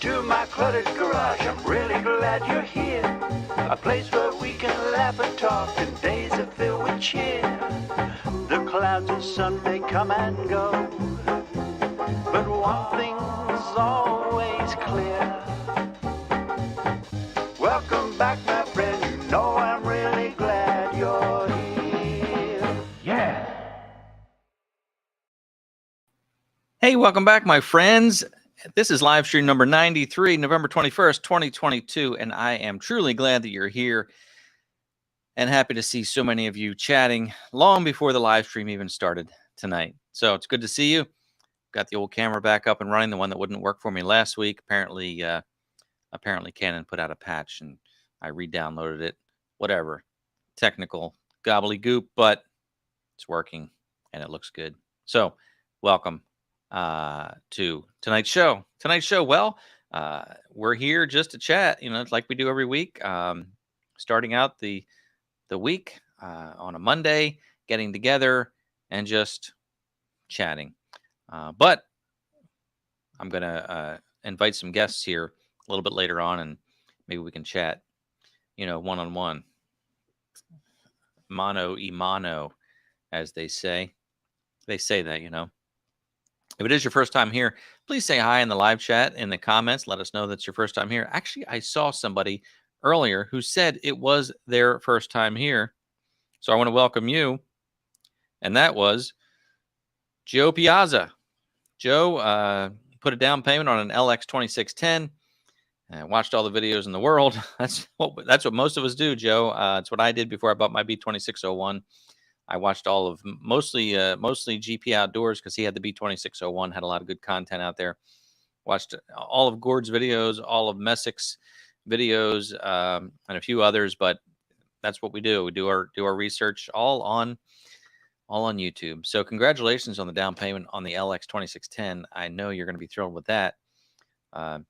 to my cluttered garage. I'm really glad you're here. A place where we can laugh and talk and days are filled with cheer. The clouds of sun may come and go, but one thing's always clear. Welcome back, my friend. You know I'm really glad you're here. Yeah. Hey, welcome back, my friends. This is live stream number 93, November 21st, 2022, and I am truly glad that you're here and happy to see so many of you chatting long before the live stream even started tonight. So it's good to see you. Got the old camera back up and running, the one that wouldn't work for me last week. Apparently Canon put out a patch and I re-downloaded it. Whatever. Technical gobbledygook, but it's working and it looks good. So welcome to tonight's show. Well, we're here just to chat, like we do every week. Starting out the week on a Monday, getting together and just chatting. But I'm gonna invite some guests here a little bit later on, and maybe we can chat, one-on-one, mano y mano, as they say. They say that, If it is your first time here, please say hi in the live chat, in the comments. Let us know that's your first time here. Actually, I saw somebody earlier who said it was their first time here. So I want to welcome you. And that was Joe Piazza. Joe put a down payment on an LX 2610. Watched all the videos in the world. That's what most of us do, Joe. It's what I did before I bought my B2601. I watched all of mostly GP Outdoors because he had the B2601, had a lot of good content out there. Watched all of Gord's videos, all of Messick's videos, and a few others. But that's what we do. We do our research all on YouTube. So congratulations on the down payment on the LX 2610. I know you're going to be thrilled with that. And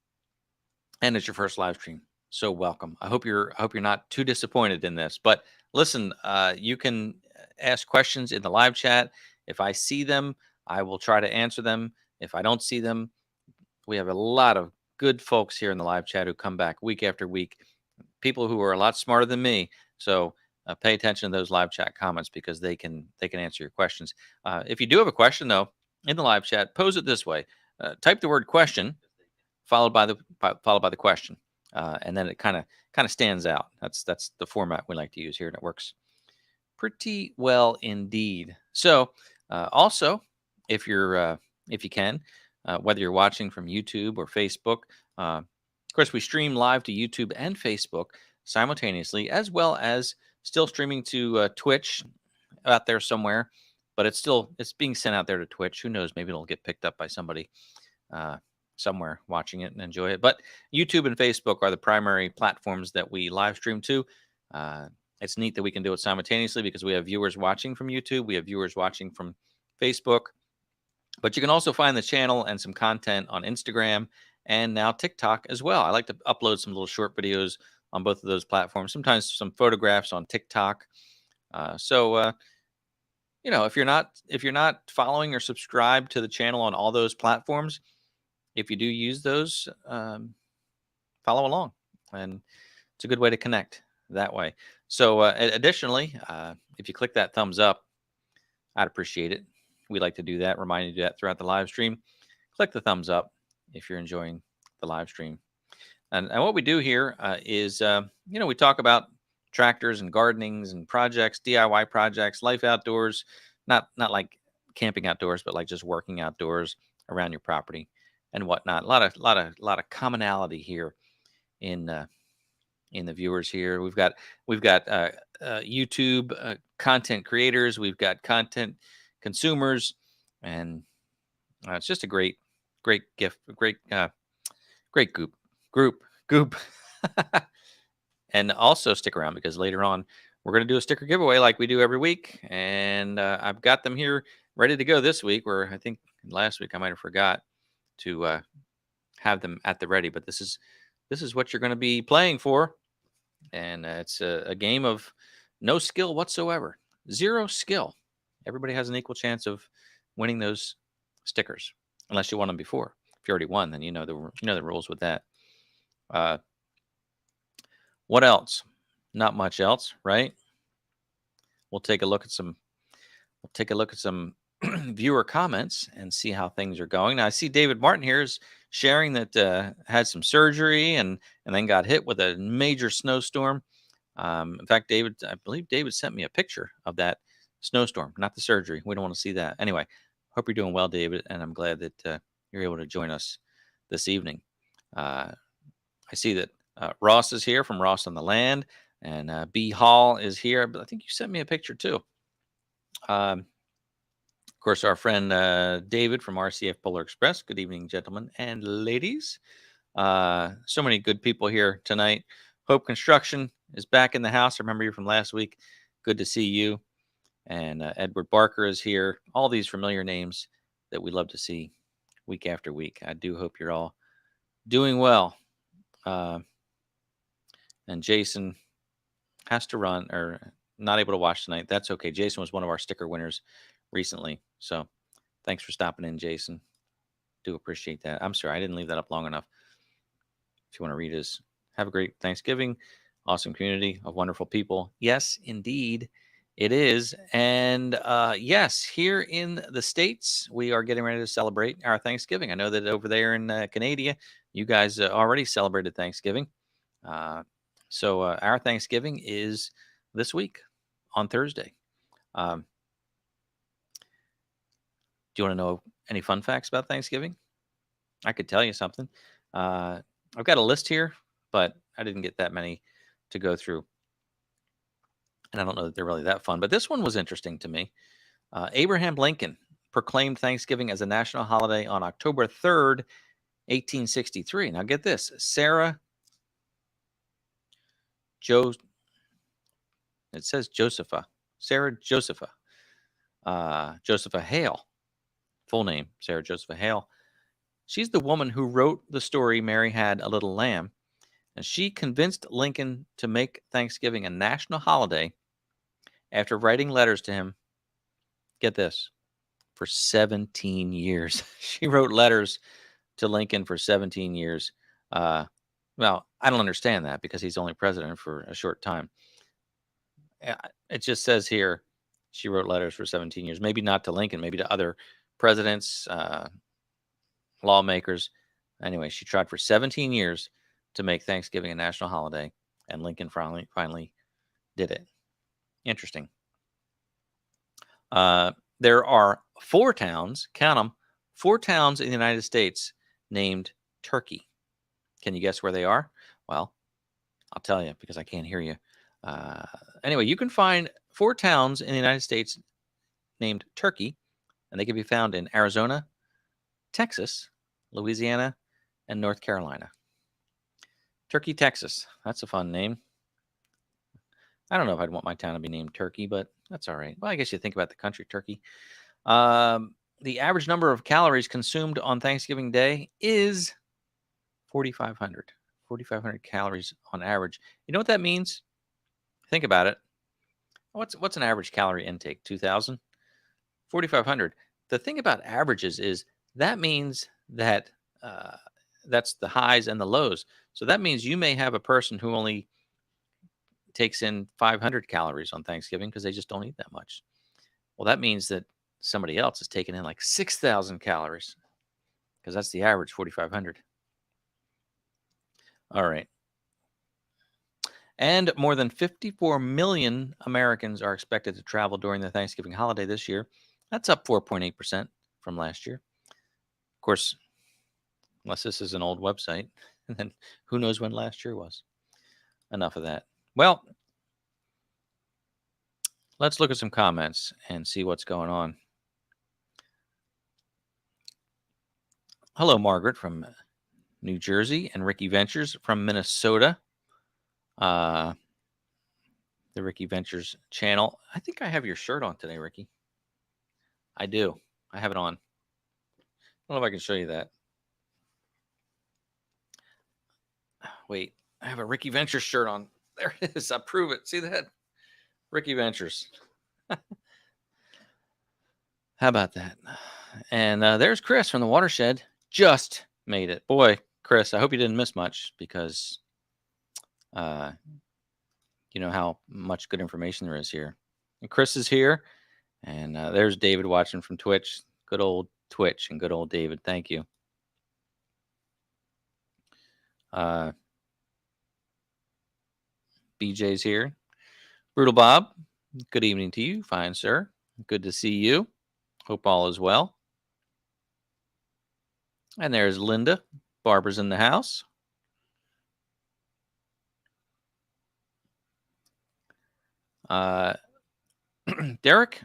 it's your first live stream, so welcome. I hope you're not too disappointed in this. But listen, you can ask questions in the live chat. If I see them, I will try to answer them. If I don't see them, we have a lot of good folks here in the live chat who come back week after week, people who are a lot smarter than me. So pay attention to those live chat comments because they can answer your questions. If you do have a question, though, in the live chat, pose it this way. Type the word question followed by the question, and then it kind of stands out. That's the format we like to use here, and it works pretty well indeed. So also, if you can, whether you're watching from YouTube or Facebook, of course we stream live to YouTube and Facebook simultaneously, as well as still streaming to Twitch out there somewhere, but it's being sent out there to Twitch. Who knows? Maybe it'll get picked up by somebody somewhere watching it and enjoy it. But YouTube and Facebook are the primary platforms that we live stream to. It's neat that we can do it simultaneously because we have viewers watching from YouTube. We have viewers watching from Facebook. But you can also find the channel and some content on Instagram and now TikTok as well. I like to upload some little short videos on both of those platforms, sometimes some photographs on TikTok. So if you're not following or subscribed to the channel on all those platforms, if you do use those, follow along, and it's a good way to connect that way. So additionally, if you click that thumbs up, I'd appreciate it. We like to do that, remind you to do that throughout the live stream. Click the thumbs up if you're enjoying the live stream. And what we do here is, we talk about tractors and gardenings and projects, DIY projects, life outdoors, not like camping outdoors, but like just working outdoors around your property and whatnot. A lot of commonality here in the viewers here. We've got YouTube content creators. We've got content consumers, and it's just a great gift, great group. And also stick around because later on we're going to do a sticker giveaway like we do every week, and I've got them here ready to go this week, where I think last week I might have forgot to have them at the ready. But this is what you're going to be playing for, and it's a game of no skill whatsoever, zero skill. Everybody has an equal chance of winning those stickers, unless you won them before. If you already won, then you know the rules with that. What else? Not much else, right? We'll take a look at some viewer comments and see how things are going. Now I see David Martin here is sharing that had some surgery and then got hit with a major snowstorm. In fact, I believe David sent me a picture of that snowstorm, not the surgery. We don't want to see that. Anyway, hope you're doing well, David, and I'm glad that you're able to join us this evening. I see that Ross is here from Ross on the Land, and B Hall is here. But I think you sent me a picture too. Of course, our friend David from RCF Polar Express. Good evening, gentlemen and ladies. So many good people here tonight. Hope Construction is back in the house. I remember you from last week. Good to see you. And Edward Barker is here. All these familiar names that we love to see week after week. I do hope you're all doing well. And Jason has to run or not able to watch tonight. That's okay. Jason was one of our sticker winners recently. So thanks for stopping in, Jason. Do appreciate that. I'm sorry I didn't leave that up long enough. If you want to read his, have a great Thanksgiving. Awesome community of wonderful people. Yes, indeed, it is. And yes, here in the States, we are getting ready to celebrate our Thanksgiving. I know that over there in Canada, you guys already celebrated Thanksgiving. So our Thanksgiving is this week on Thursday. Do you want to know any fun facts about Thanksgiving? I could tell you something. I've got a list here, but I didn't get that many to go through. And I don't know that they're really that fun, but this one was interesting to me. Abraham Lincoln proclaimed Thanksgiving as a national holiday on October 3rd, 1863. Now get this, Sarah Josepha Hale, full name, Sarah Josepha Hale. She's the woman who wrote the story Mary Had a Little Lamb, and she convinced Lincoln to make Thanksgiving a national holiday after writing letters to him. Get this, for 17 years. She wrote letters to Lincoln for 17 years. Well, I don't understand that because he's only president for a short time. It just says here she wrote letters for 17 years. Maybe not to Lincoln, maybe to other presidents, lawmakers. Anyway, she tried for 17 years to make Thanksgiving a national holiday, and Lincoln finally did it. Interesting. There are 4 towns, count them, 4 towns in the United States named Turkey. Can you guess where they are? Well, I'll tell you because I can't hear you. Anyway, you can find 4 towns in the United States named Turkey, and they can be found in Arizona, Texas, Louisiana, and North Carolina. Turkey, Texas. That's a fun name. I don't know if I'd want my town to be named Turkey, but that's all right. Well, I guess you think about the country, Turkey. The average number of calories consumed on Thanksgiving Day is 4,500. 4,500 calories on average. You know what that means? Think about it. What's an average calorie intake? 2,000? 4,500. The thing about averages is that means that that's the highs and the lows. So that means you may have a person who only takes in 500 calories on Thanksgiving because they just don't eat that much. Well, that means that somebody else is taking in like 6,000 calories because that's the average, 4,500. All right. And more than 54 million Americans are expected to travel during the Thanksgiving holiday this year. That's up 4.8% from last year. Of course, unless this is an old website, then who knows when last year was. Enough of that. Well, let's look at some comments and see what's going on. Hello, Margaret from New Jersey, and Ricky Ventures from Minnesota. The Ricky Ventures channel. I think I have your shirt on today, Ricky. I do. I have it on. I don't know if I can show you that. Wait, I have a Ricky Ventures shirt on. There it is. I prove it. See that? Ricky Ventures. How about that? And there's Chris from the Watershed. Just made it. Boy, Chris, I hope you didn't miss much because you know how much good information there is here. And Chris is here, and there's David watching from Twitch. Good old Twitch and good old David. Thank you. BJ's here. Brutal Bob, good evening to you. Fine, sir. Good to see you. Hope all is well. And there's Linda. Barbara's in the house. Derek,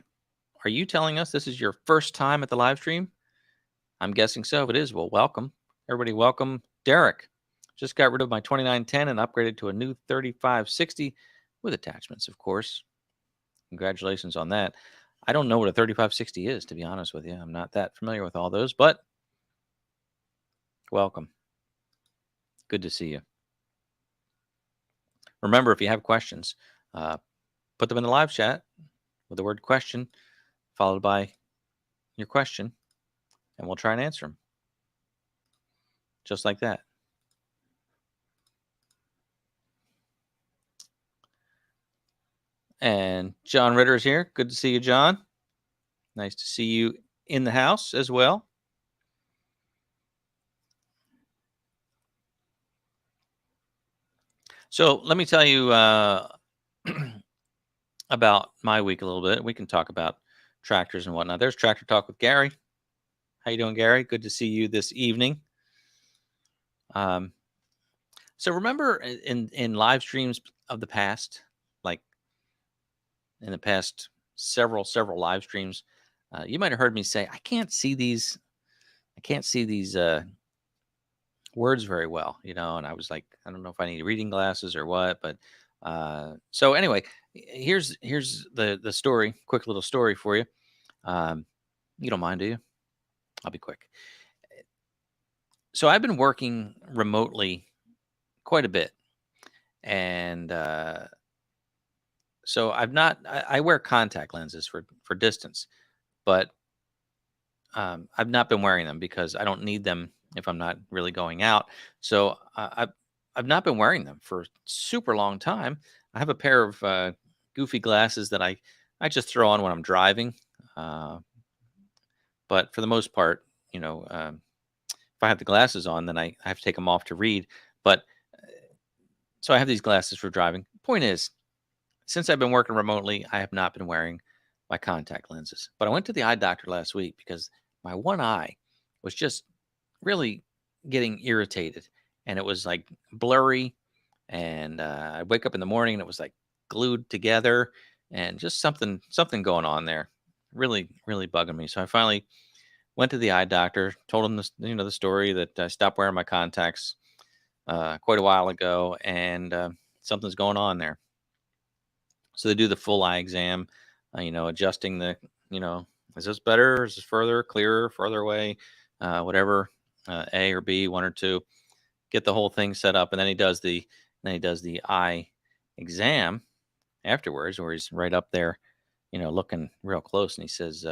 are you telling us this is your first time at the live stream? I'm guessing so. If it is, well, welcome. Everybody, welcome Derek. Just got rid of my 2910 and upgraded to a new 3560 with attachments, of course. Congratulations on that. I don't know what a 3560 is, to be honest with you. I'm not that familiar with all those, but welcome. Good to see you. Remember, if you have questions, put them in the live chat with the word question followed by your question, and we'll try and answer them. Just like that. And John Ritter's here. Good to see you, John. Nice to see you in the house as well. So let me tell you about my week a little bit. We can talk about tractors and whatnot. There's Tractor Talk with Gary. How you doing, Gary? Good to see you this evening. So remember in live streams of the past, like in the past several live streams, you might have heard me say, I can't see these words very well, you know, and I was like, I don't know if I need reading glasses or what, but so anyway, here's the story, quick little story for you. You don't mind, do you? I'll be quick. So I've been working remotely quite a bit, and so I wear contact lenses for distance, but I've not been wearing them because I don't need them if I'm not really going out. So I've not been wearing them for a super long time. I have a pair of goofy glasses that I just throw on when I'm driving. But for the most part, you know, if I have the glasses on, then I have to take them off to read. But so I have these glasses for driving. Point is, since I've been working remotely, I have not been wearing my contact lenses. But I went to the eye doctor last week because my one eye was just really getting irritated, and it was like blurry. And I wake up in the morning and it was like glued together, and just something going on there, really bugging me. So I finally went to the eye doctor, told him this, you know, the story that I stopped wearing my contacts quite a while ago, and something's going on there. So they do the full eye exam, you know, adjusting the, you know, is this better? Is this further, clearer, further away, whatever, A or B, one or two, get the whole thing set up, and then he does the eye exam afterwards, where he's right up there, you know, looking real close, and he says,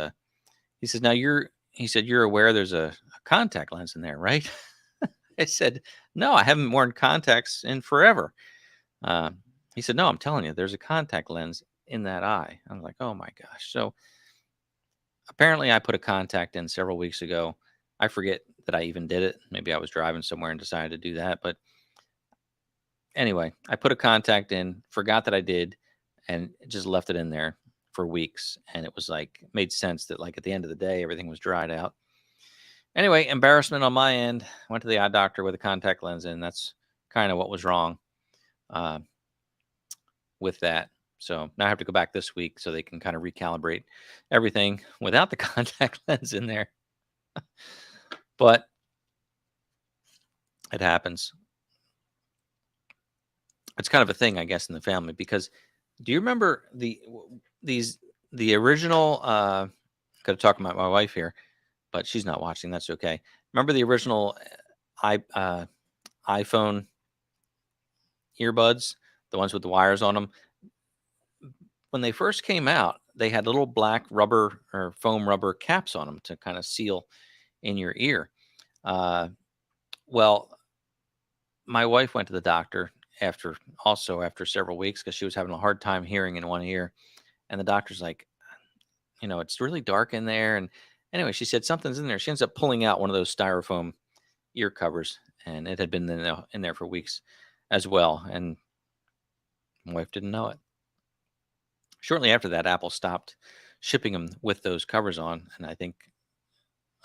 now you're aware there's a contact lens in there, right? I said, no, I haven't worn contacts in forever. He said, no, I'm telling you, there's a contact lens in that eye. I was like, oh my gosh. So apparently I put a contact in several weeks ago. I forget that I even did it. Maybe I was driving somewhere and decided to do that. But anyway, I put a contact in, forgot that I did, and just left it in there for weeks. And it was like, made sense that like at the end of the day, everything was dried out. Anyway, embarrassment on my end. Went to the eye doctor with a contact lens in. That's kind of what was wrong with that. So now I have to go back this week so they can kind of recalibrate everything without the contact lens in there. But it happens. It's kind of a thing, I guess, in the family, because do you remember the original got to talk about my wife here, but she's not watching. That's okay. Remember the original iPhone earbuds, the ones with the wires on them? When they first came out, they had little black rubber or foam rubber caps on them to kind of seal in your ear. Well, my wife went to the doctor after several weeks because she was having a hard time hearing in one ear, and the doctor's like, it's really dark in there. And anyway, she said something's in there. She ends up pulling out one of those styrofoam ear covers, and it had been in there for weeks as well. And my wife didn't know it. Shortly after that, Apple stopped shipping them with those covers on, and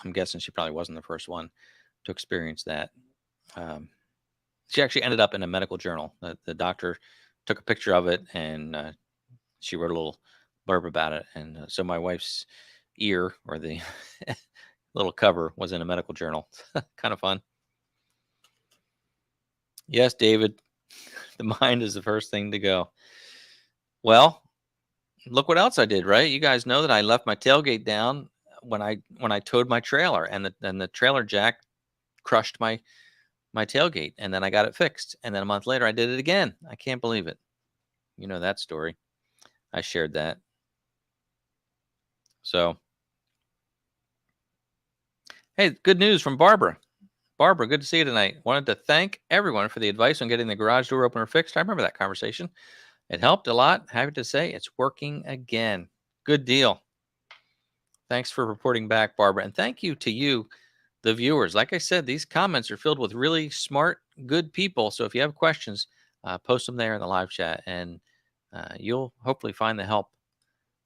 I'm guessing she probably wasn't the first one to experience that. She actually ended up in a medical journal. The doctor took a picture of it, and she wrote a little blurb about it. And so my wife's ear, or the little cover, was in a medical journal. Kind of fun. Yes, David, the mind is the first thing to go. Well, look what else I did, right? You guys know that I left my tailgate down when I towed my trailer, and the trailer jack crushed my tailgate, and then I got it fixed. And then a month later I did it again. I can't believe it. You know that story. I shared that. So, hey, good news from Barbara. Barbara, good to see you tonight. Wanted to thank everyone for the advice on getting the garage door opener fixed. I remember that conversation. It helped a lot. Happy to say it's working again. Good deal. Thanks for reporting back, Barbara. And thank you to you, the viewers. Like I said, these comments are filled with really smart, good people. So if you have questions, post them there in the live chat, and you'll hopefully find the help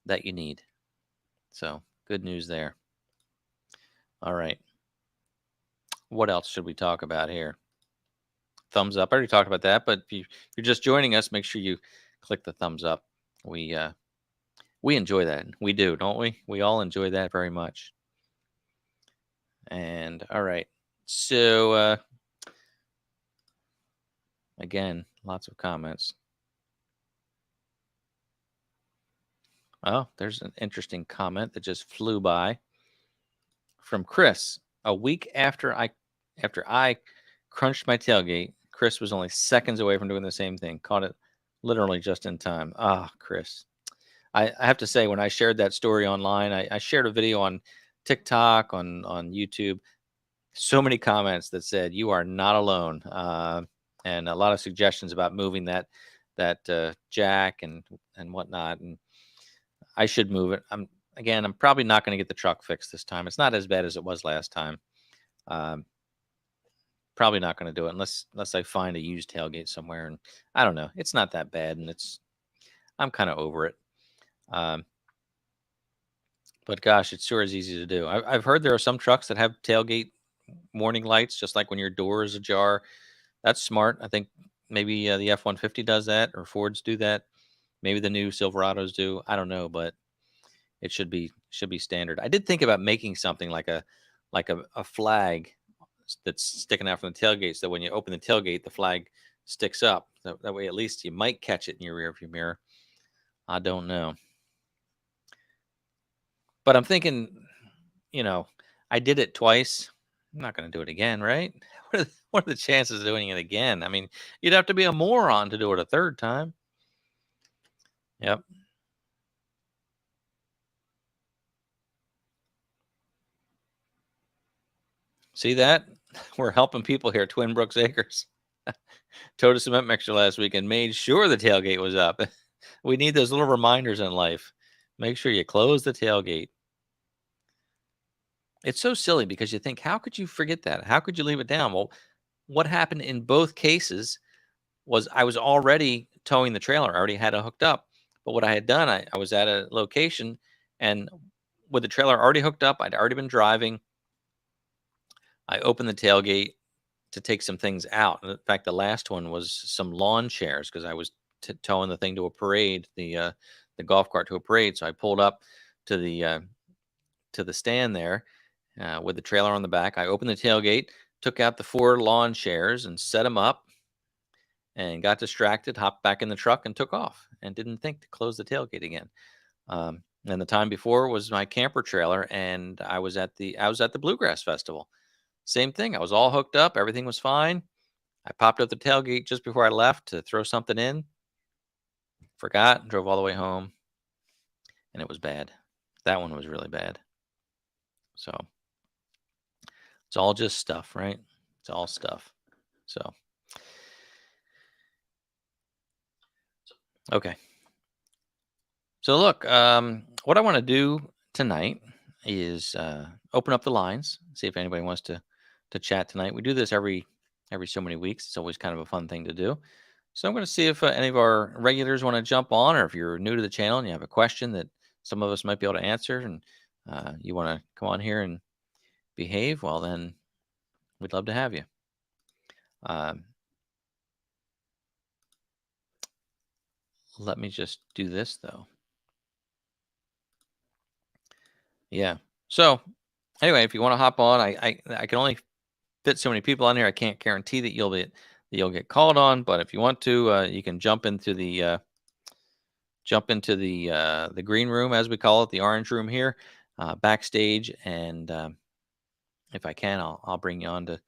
that you need. So good news there. All right. What else should we talk about here? Thumbs up. I already talked about that, but if you're just joining us, make sure you click the thumbs up. We enjoy that. We do, don't we? We all enjoy that very much. And all right. So again, lots of comments. Oh, there's an interesting comment that just flew by from Chris. A week after I crunched my tailgate, Chris was only seconds away from doing the same thing. Caught it literally just in time. Ah, Chris. I have to say, when I shared that story online, I shared a video on TikTok, on YouTube. So many comments that said you are not alone, and a lot of suggestions about moving that jack and whatnot. And I should move it. I'm probably not going to get the truck fixed this time. It's not as bad as it was last time. Probably not going to do it unless I find a used tailgate somewhere. And I don't know. It's not that bad, and I'm kind of over it. But gosh, it sure is easy to do. I've heard there are some trucks that have tailgate warning lights, just like when your door is ajar. That's smart. I think maybe the F-150 does that, or Fords do that. Maybe the new Silverados do. I don't know, but it should be standard. I did think about making something like a flag that's sticking out from the tailgate, so that when you open the tailgate, the flag sticks up. That way, at least you might catch it in your rearview mirror. I don't know. But I'm thinking, I did it twice. I'm not going to do it again, right? What are the chances of doing it again? I mean, you'd have to be a moron to do it a third time. Yep. See that? We're helping people here. Twin Brooks Acres. Towed a cement mixer last week and made sure the tailgate was up. We need those little reminders in life. Make sure you close the tailgate. It's so silly because you think, how could you forget that? How could you leave it down? Well, what happened in both cases was I was already towing the trailer. I already had it hooked up. But what I had done, I was at a location, and with the trailer already hooked up, I'd already been driving. I opened the tailgate to take some things out. In fact, the last one was some lawn chairs because I was towing the thing to a parade, the golf cart to a parade. So I pulled up to the stand there with the trailer on the back. I opened the tailgate, took out the 4 lawn chairs and set them up, and got distracted, hopped back in the truck and took off, and didn't think to close the tailgate again. And the time before was my camper trailer, and I was at the Bluegrass Festival. Same thing. I was all hooked up. Everything was fine. I popped up the tailgate just before I left to throw something in. Forgot and drove all the way home. And it was bad. That one was really bad. So it's all just stuff, right? It's all stuff. So, okay. So look, what I want to do tonight is open up the lines, see if anybody wants to chat tonight. We do this every so many weeks. It's always kind of a fun thing to do. So I'm going to see if any of our regulars want to jump on, or if you're new to the channel and you have a question that some of us might be able to answer, and you want to come on here and behave, well, then we'd love to have you. Let me just do this, though. Yeah. So anyway, if you want to hop on, I can only fit so many people on here. I can't guarantee that you'll get called on, but if you want to, you can jump into the green room, as we call it, the orange room here, backstage, and if I can, I'll bring you on to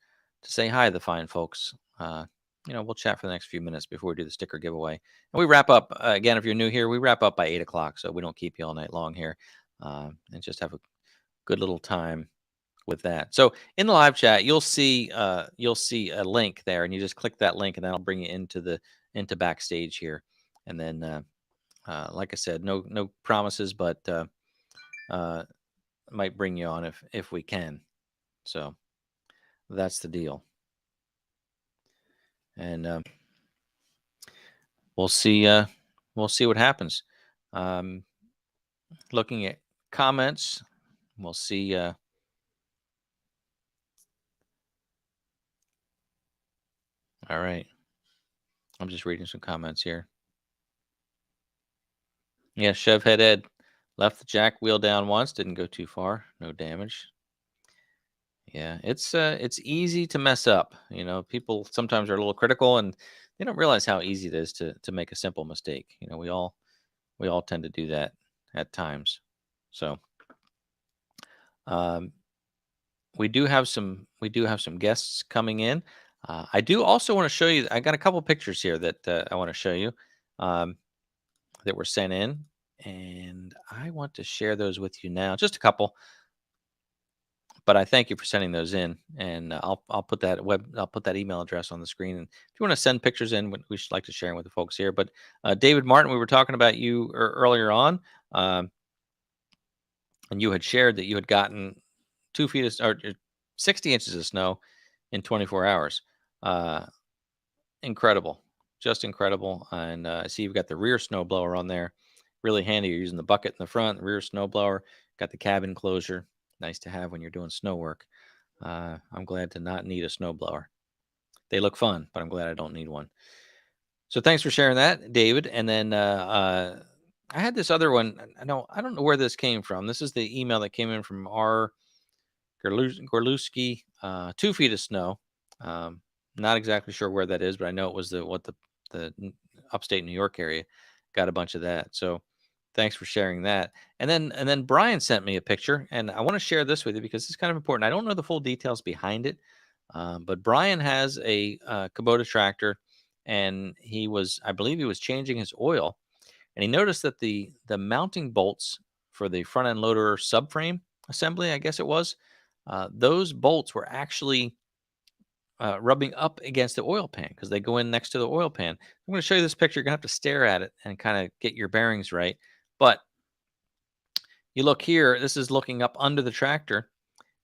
say hi to the fine folks. We'll chat for the next few minutes before we do the sticker giveaway, and we wrap up again. If you're new here, we wrap up by 8 o'clock, so we don't keep you all night long here, and just have a good little time with that. So in the live chat, you'll see a link there, and you just click that link, and that'll bring you into backstage here. And then, like I said, no promises, but might bring you on if we can. So that's the deal. And we'll see what happens. Looking at comments, we'll see. All right. I'm just reading some comments here. Yeah, Chevhead Ed left the jack wheel down once, didn't go too far, no damage. Yeah, it's easy to mess up. People sometimes are a little critical, and they don't realize how easy it is to make a simple mistake. We all tend to do that at times. So, we do have some guests coming in. I do also want to show you. I got a couple pictures here that I want to show you that were sent in, and I want to share those with you now. Just a couple. But I thank you for sending those in, and I'll put that email address on the screen. And if you want to send pictures in, we should like to share them with the folks here. But David Martin, we were talking about you earlier on, and you had shared that you had gotten 2 feet or 60 inches of snow in 24 hours. Incredible, just incredible. And I see you've got the rear snow blower on there, really handy. You're using the bucket in the front, the rear snow blower, got the cabin closure. Nice to have when you're doing snow work. I'm glad to not need a snowblower. They look fun, but I'm glad I don't need one. So thanks for sharing that, David. And then I had this other one. I don't know where this came from. This is the email that came in from R. Gorluski. 2 feet of snow. Not exactly sure where that is, but I know it was the upstate New York area. Got a bunch of that. So thanks for sharing that. And then Brian sent me a picture, and I want to share this with you because it's kind of important. I don't know the full details behind it, but Brian has a Kubota tractor, and I believe he was changing his oil, and he noticed that the mounting bolts for the front end loader subframe assembly, I guess it was, those bolts were actually rubbing up against the oil pan because they go in next to the oil pan. I'm going to show you this picture. You're going to have to stare at it and kind of get your bearings right. But you look here, this is looking up under the tractor,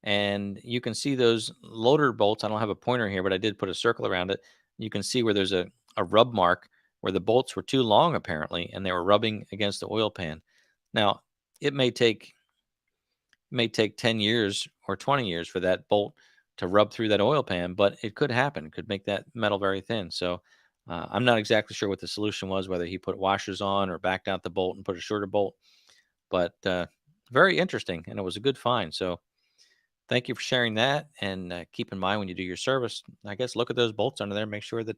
and you can see those loader bolts. I don't have a pointer here, but I did put a circle around it. You can see where there's a rub mark where the bolts were too long, apparently, and they were rubbing against the oil pan. Now, it may take 10 years or 20 years for that bolt to rub through that oil pan, but it could happen. It could make that metal very thin. So I'm not exactly sure what the solution was, whether he put washers on or backed out the bolt and put a shorter bolt, but very interesting, and it was a good find. So thank you for sharing that, and keep in mind when you do your service, I guess, look at those bolts under there, make sure that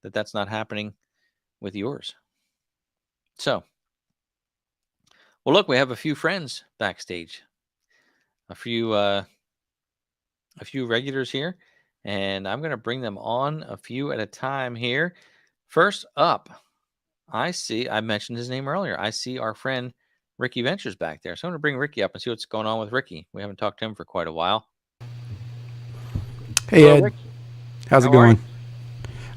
that's not happening with yours. So, well, look, we have a few friends backstage, a few regulars here, and I'm going to bring them on a few at a time here. First up, I mentioned his name earlier. I see our friend Ricky Ventures back there. So I'm going to bring Ricky up and see what's going on with Ricky. We haven't talked to him for quite a while. Hey, Hello, Ed. Ricky. How's it How are going?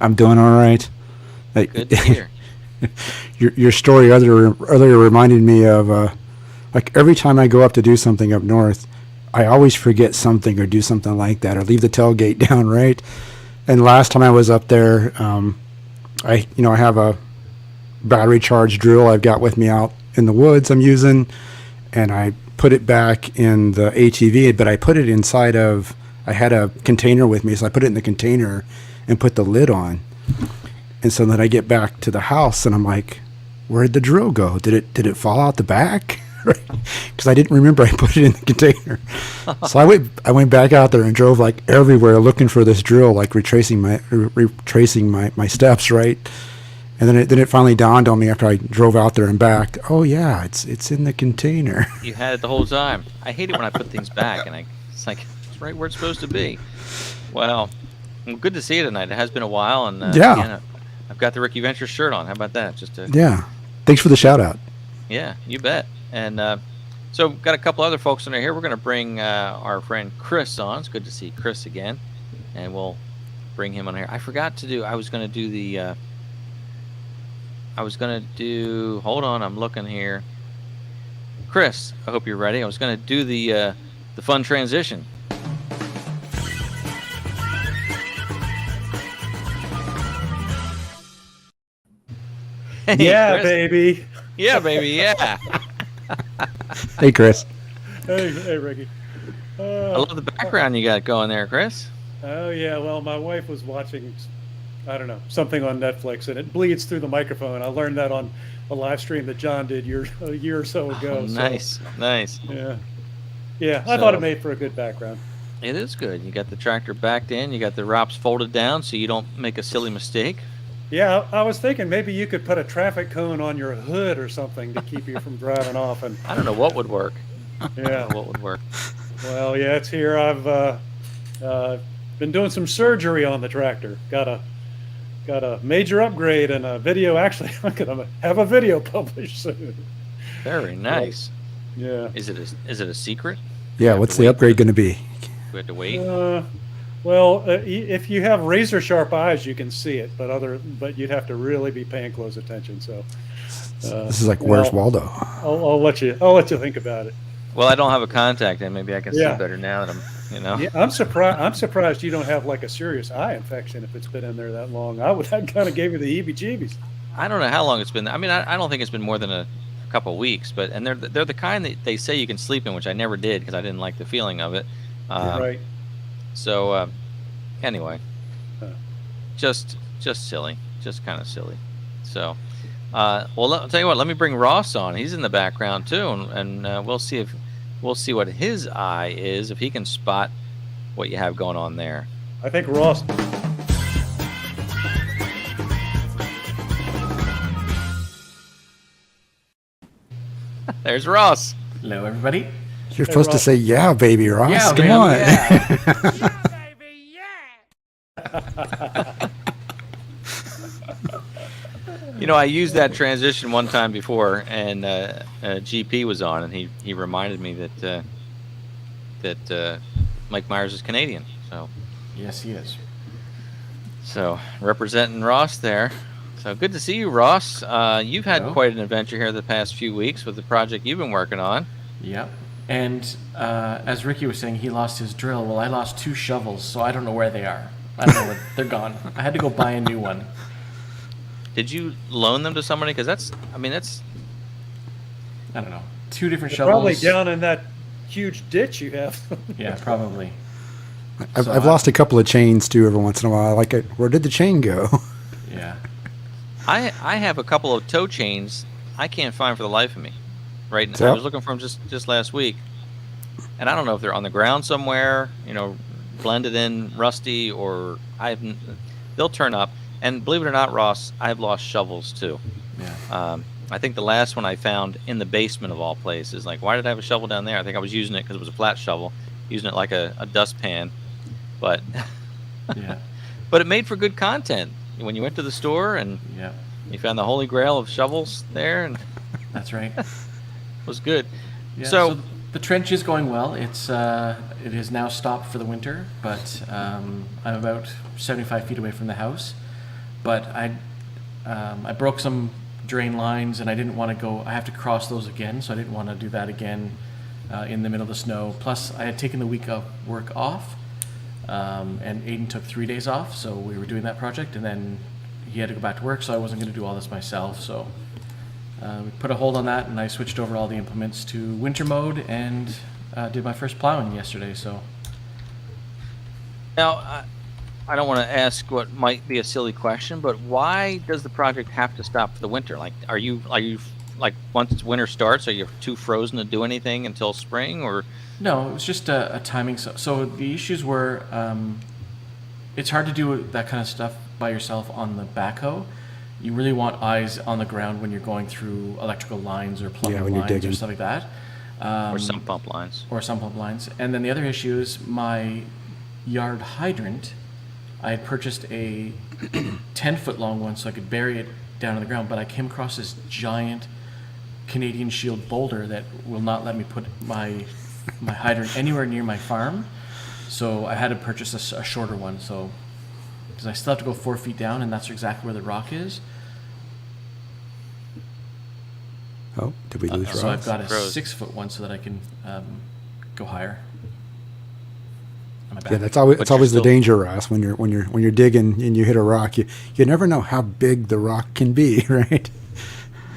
I'm doing all right. Good to hear. Your story earlier reminded me of like every time I go up to do something up north, I always forget something or do something like that or leave the tailgate down, right? And last time I was up there, I have a battery charged drill I've got with me out in the woods I'm using, and I put it back in the ATV, but I put it inside of. I had a container with me, so I put it in the container and put the lid on. And so then I get back to the house and I'm like, where'd the drill go? Did it fall out the back? Because I didn't remember I put it in the container. So I went back out there and drove like everywhere looking for this drill, like retracing my steps, right? And then it finally dawned on me after I drove out there and back. Oh yeah, it's in the container. You had it the whole time. I hate it when I put things back and it's like it's right where it's supposed to be. Well, good to see you tonight. It has been a while, and Yeah. again, I've got the Ricky Ventures shirt on. How about that? Yeah. Thanks for the shout out. Yeah, you bet. And so got a couple other folks in here. We're going to bring our friend Chris on. It's good to see Chris again, and we'll bring him on here. I forgot to do. I was going to do the. Hold on, I'm looking here. Chris, I hope you're ready. I was going to do the fun transition. Hey, Yeah, Chris. baby. Yeah, baby. Yeah. Hey, Chris. Hey, Ricky. I love the background you got going there, Chris. Oh yeah. Well, my wife was watching, I don't know, something on Netflix, and it bleeds through the microphone. I learned that on a live stream that John did a year or so ago. Oh, nice, nice. Yeah. I thought it made for a good background. It is good. You got the tractor backed in. You got the ROPS folded down so you don't make a silly mistake. Yeah, I was thinking maybe you could put a traffic cone on your hood or something to keep you from driving off. And I don't know what would work. yeah, What would work? well, yeah, it's here. I've been doing some surgery on the tractor. Got a major upgrade and a video. Actually, I'm gonna have a video published soon. Very nice. Yeah. Is it a secret? Yeah, what's the upgrade going to be? We had to wait. Well, if you have razor sharp eyes, you can see it, but you'd have to really be paying close attention. So This is like Where's Waldo? I'll let you think about it. Well, I don't have a contact, and maybe I can see Yeah. better now that I'm. Yeah, I'm surprised you don't have like a serious eye infection if it's been in there that long. That kind of gave you the heebie-jeebies. I don't know how long it's been. I mean, I don't think it's been more than a couple of weeks, but they're the kind that they say you can sleep in, which I never did because I didn't like the feeling of it. Right. So anyway, Huh. just silly, just kind of silly. So well, I'll tell you what. Let me bring Ross on. He's in the background too, and we'll see what his eye is, if he can spot what you have going on there. I think Ross. There's Ross. Hello, everybody. You're supposed to Ross. say, yeah, baby, Ross. Yeah, Come man, on. yeah. I used that transition one time before, and GP was on, and he reminded me that Mike Myers is Canadian. So Yes, he is. Representing Ross there. So good to see you, Ross. You've had Hello. quite an adventure here the past few weeks with the project you've been working on. Yep. And as Ricky was saying, he lost his drill. Well, I lost 2 shovels, so I don't know where they are. I don't know where they're gone. I had to go buy a new one. Did you loan them to somebody? Because that's I don't know. 2 different They're probably shovels. down in that huge ditch you have. Yeah, probably. I've So lost a couple of chains too every once in a while. Like, where did the chain go? Yeah. I have a couple of toe chains I can't find for the life of me. Right now, So? I was looking for them just last week, and I don't know if they're on the ground somewhere, blended in, rusty, or they'll turn up. And believe it or not, Ross, I've lost shovels too. Yeah. I think the last one I found in the basement of all places. Like, why did I have a shovel down there? I think I was using it because it was a flat shovel, using it like a dustpan. But Yeah. but it made for good content when you went to the store and Yeah. you found the holy grail of shovels there, and it That's right. was good. Yeah, So The trench is going well. It is now stopped for the winter, but I'm about 75 feet away from the house. But I broke some drain lines, and I didn't want to go. I have to cross those again, so I didn't want to do that again in the middle of the snow. Plus, I had taken the week of work off, and Aiden took 3 days off, so we were doing that project, and then he had to go back to work, so I wasn't going to do all this myself. So we put a hold on that, and I switched over all the implements to winter mode and did my first plowing yesterday. So Now, I don't want to ask what might be a silly question, but why does the project have to stop for the winter? Like, are you like once winter starts, are you too frozen to do anything until spring, or? no, it was just a timing. So the issues were it's hard to do that kind of stuff by yourself on the backhoe. You really want eyes on the ground when you're going through electrical lines or plumbing when you're lines or digging. stuff like that. Or some pump lines. Or some pump lines. And then the other issue is my yard hydrant. I had purchased a 10-foot long one so I could bury it down in the ground, but I came across this giant Canadian Shield boulder that will not let me put my hydrant anywhere near my farm. So I had to purchase a shorter one. So because I still have to go 4 feet down, and that's exactly where the rock is. Oh, did we lose So Ross? I've got a Froze. 6-foot one so that I can go higher. On my back. Yeah, that's always But it's you're always the still- danger, Ross. When you're digging and you hit a rock, you never know how big the rock can be, right?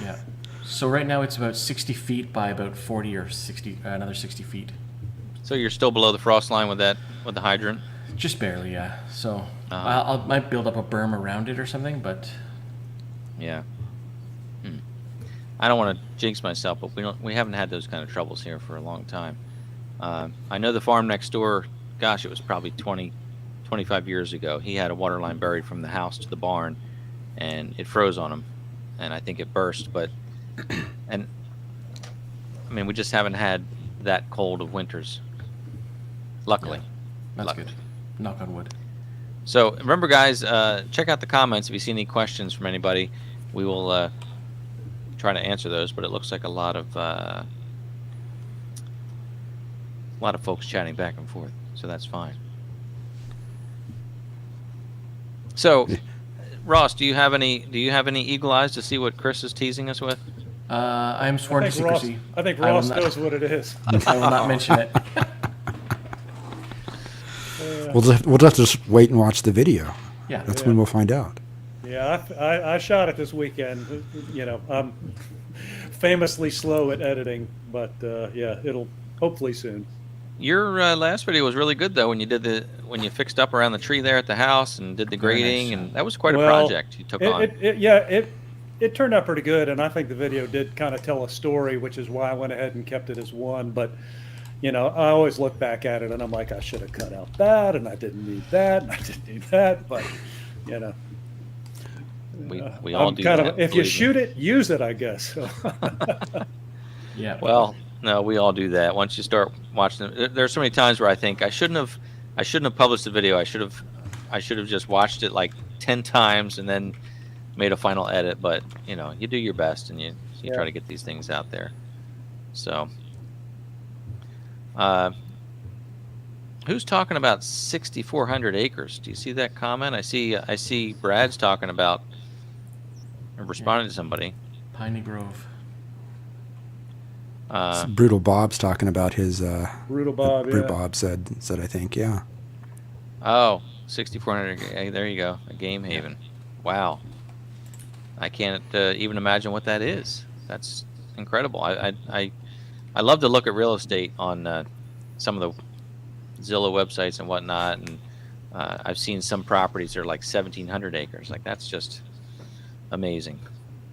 Yeah. So right now it's about 60 feet by about 40 or 60, another 60 feet. So you're still below the frost line with the hydrant? Just barely, yeah. So Uh-huh. I might build up a berm around it or something, but Yeah. I don't want to jinx myself, but we haven't had those kind of troubles here for a long time. I know the farm next door, gosh, it was probably 20, 25 years ago. He had a water line buried from the house to the barn, and it froze on him, and I think it burst. But, and I mean, we just haven't had that cold of winters. Luckily. that's Luckily. good. Knock on wood. So remember, guys, check out the comments if you see any questions from anybody. We will try to answer those. But it looks like a lot of folks chatting back and forth, so that's fine. So, Ross, do you have any eagle eyes to see what Chris is teasing us with? I am sworn to secrecy. I think will Ross not- knows what it is. I will not mention it. We'll just have to just wait and watch the video. Yeah. That's when we'll find out. Yeah, I shot it this weekend. You know, I'm famously slow at editing, but yeah, it'll hopefully soon. Your last video was really good, though, when you fixed up around the tree there at the house and did the Very nice grading, job. and that was quite a Well, project you took on. It turned out pretty good, and I think the video did kind of tell a story, which is why I went ahead and kept it as one. But you know, I always look back at it and I'm like, I should have cut out that, and I didn't need that, and I didn't need that. But you know, We all I'm do kind that, of, if you believe me. shoot it, use it, I guess. Yeah. Well, no, we all do that. Once you start watching them, there's so many times where I think I shouldn't have published the video. I should have just watched it like 10 times and then made a final edit. But you know, you do your best and you Yeah. try to get these things out there. So, who's talking about 6,400 acres? Do you see that comment? I see Brad's talking about responding to somebody. Piney Grove. Brutal Bob's talking about his. Brutal Bob, Brutal yeah. Bob said I think, yeah. Oh, 6,400. There you go. A game haven. Wow. I can't even imagine what that is. That's incredible. I love to look at real estate on some of the Zillow websites and whatnot, and I've seen some properties that are like 1,700 acres. Like, that's just amazing.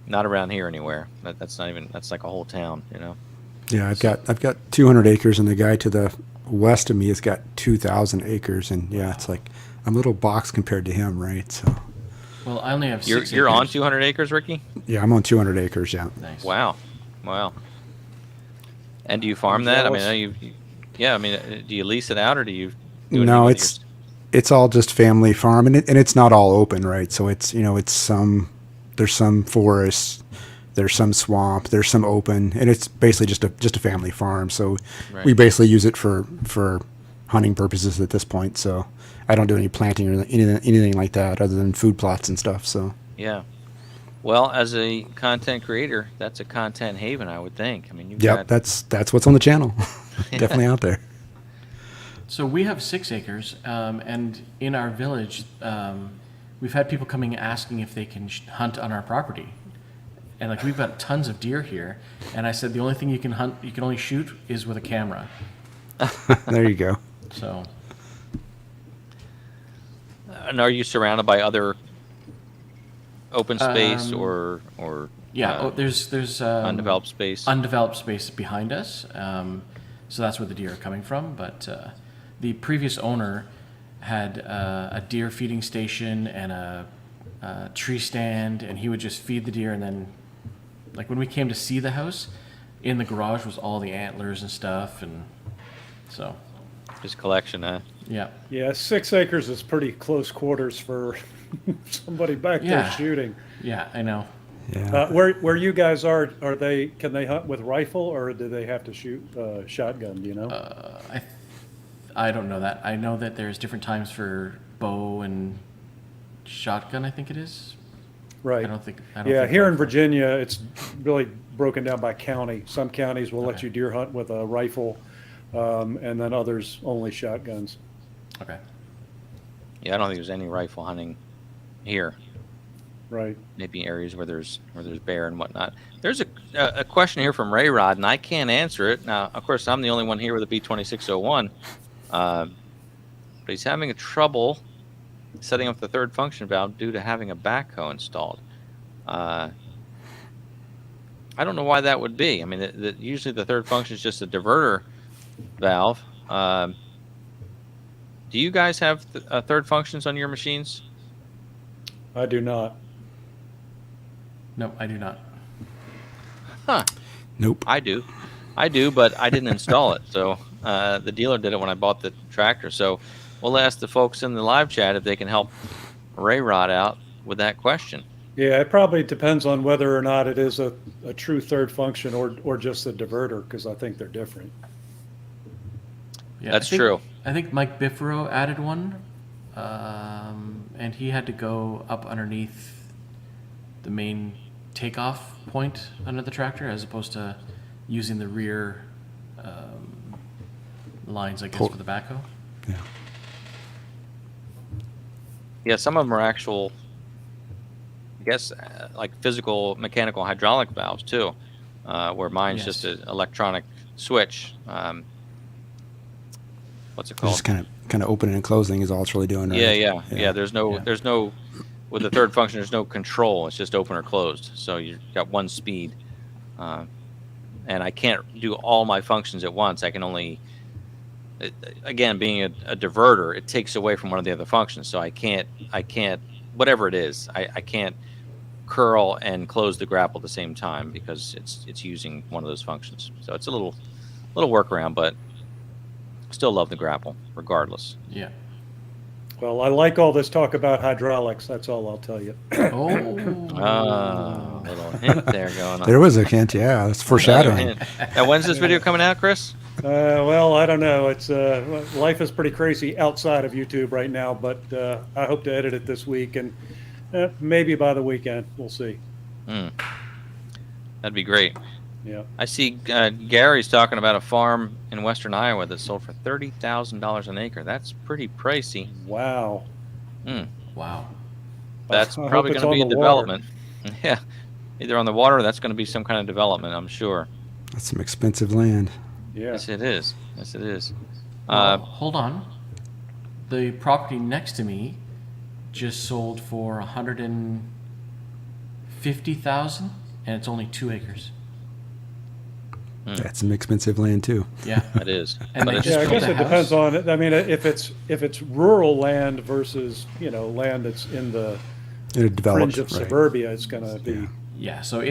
Not around here anywhere. That's like a whole town, you know. Yeah, I've got 200 acres, and the guy to the west of me has got 2,000 acres, and yeah, it's like I'm a little box compared to him, right? So Well, I only have You're 6 you're on acres. 200 acres, Ricky? yeah, I'm on 200 acres. Yeah. Nice. Wow. And do you farm I'm that? I mean, jealous. yeah. I mean, do you lease it out, or do you? Do No, anything with it's all just family farm, and it's not all open, right? So it's there's some forests there's some swamp, there's some open, and it's basically just a family farm. So Right. we basically use it for hunting purposes at this point. So I don't do any planting or anything like that other than food plots and stuff. So Yeah. Well, as a content creator, that's a content haven, I would think. I mean, you've yep, got that's what's on the channel. Definitely out there. So we have 6 acres, and in our village, we've had people coming asking if they can hunt on our property. And like we've got tons of deer here, and I said the only thing you can hunt, you can only shoot, is with a camera. There you go. So And are you surrounded by other open space or yeah, there's undeveloped space? undeveloped space behind us, so that's where the deer are coming from. But the previous owner had a deer feeding station and a tree stand, and he would just feed the deer. And then, like when we came to see the house, in the garage was all the antlers and stuff, and so Just collection, huh? yeah. Yeah, 6 acres is pretty close quarters for somebody back there Yeah. shooting. Yeah, I know. Yeah. Where you guys are they? Can they hunt with rifle or do they have to shoot shotgun? Do you know? I don't know that. I know that there's different times for bow and shotgun, I think it is. Right. I don't think Yeah, here in rifle. Virginia, it's really broken down by county. Some counties will let Okay. you deer hunt with a rifle, and then others only shotguns. Okay. Yeah, I don't think there's any rifle hunting here. Right. Maybe areas where there's bear and whatnot. There's a question here from Ray Rod, and I can't answer it. Now, of course, I'm the only one here with a B2601, but he's having a trouble setting up the third function valve due to having a backhoe installed. I don't know why that would be. I mean, usually the third function is just a diverter valve. Do you guys have third functions on your machines? I do not. No, I do not. Huh. Nope. I do, but I didn't install it. So the dealer did it when I bought the tractor. So we'll ask the folks in the live chat if they can help Ray Rod out with that question. Yeah, it probably depends on whether or not it is a true third function or just a diverter, because I think they're different. Yeah, That's I think- true. I think Mike Biffero added one, and he had to go up underneath the main takeoff point under the tractor, as opposed to using the rear lines, I guess, for the backhoe. Yeah. Yeah, some of them are actual, I guess, like physical, mechanical, hydraulic valves too, where mine's Yes. just an electronic switch. What's it called? Just kind of opening and closing is all it's really doing. Right? Yeah. There's no, with the third function, there's no control. It's just open or closed. So you've got one speed, and I can't do all my functions at once. I can only, again, being a diverter, it takes away from one of the other functions. So I can't, whatever it is, I can't curl and close the grapple at the same time because it's using one of those functions. So it's a little workaround, but still love the grapple regardless. Yeah. Well, I like all this talk about hydraulics. That's all I'll tell you. Oh. Little hint there going on. There was a hint. Yeah, that's foreshadowing. Now, when's this video coming out, Chris? Well, I don't know. It's life is pretty crazy outside of YouTube right now, but I hope to edit it this week, and maybe by the weekend. We'll see. That'd be great. Yeah. I see Gary's talking about a farm in western Iowa that sold for $30,000 an acre. That's pretty pricey. Wow. Wow. That's I hope probably it's going to on be a the water. development. Yeah, either on the water or that's going to be some kind of development, I'm sure. That's some expensive land. Yeah. Yes, it is. Yes, it is. Hold on. The property next to me just sold for $150,000, and it's only 2 acres. That's some expensive land too. Yeah. It is. And But they it's Yeah, I built guess a it depends house. on it. I mean, if it's rural land versus land that's in the It developed. fringe of Right. suburbia, it's going to be. Yeah, so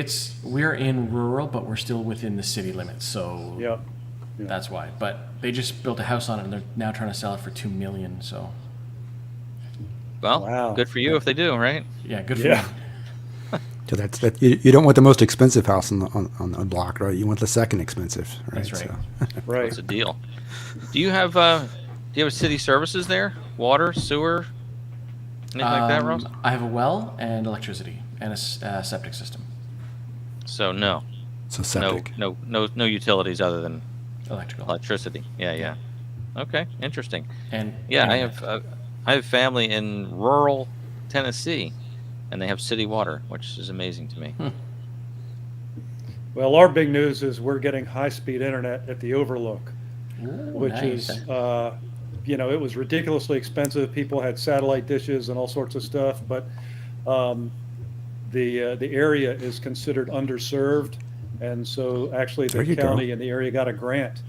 we're in rural, but we're still within the city limits, so Yeah. that's why. But they just built a house on it, and they're now trying to sell it for $2 million. So well, Wow. good for you if they do, right? yeah, good for Yeah. them. So that's that. You don't want the most expensive house on the block, right? You want the second expensive, right? That's right. Right. That's a deal. Do you have city services there? Water, sewer, anything like that, Ross? I have a well and electricity and a septic system. So no, So septic. no utilities other than Electrical. electricity. Yeah. Okay, interesting. And Yeah, internet. I have family in rural Tennessee, and they have city water, which is amazing to me. Well, our big news is we're getting high-speed internet at the Overlook, Ooh, which nice. is, it was ridiculously expensive. People had satellite dishes and all sorts of stuff, but the area is considered underserved, and so actually There the you go. county and the area got a grant,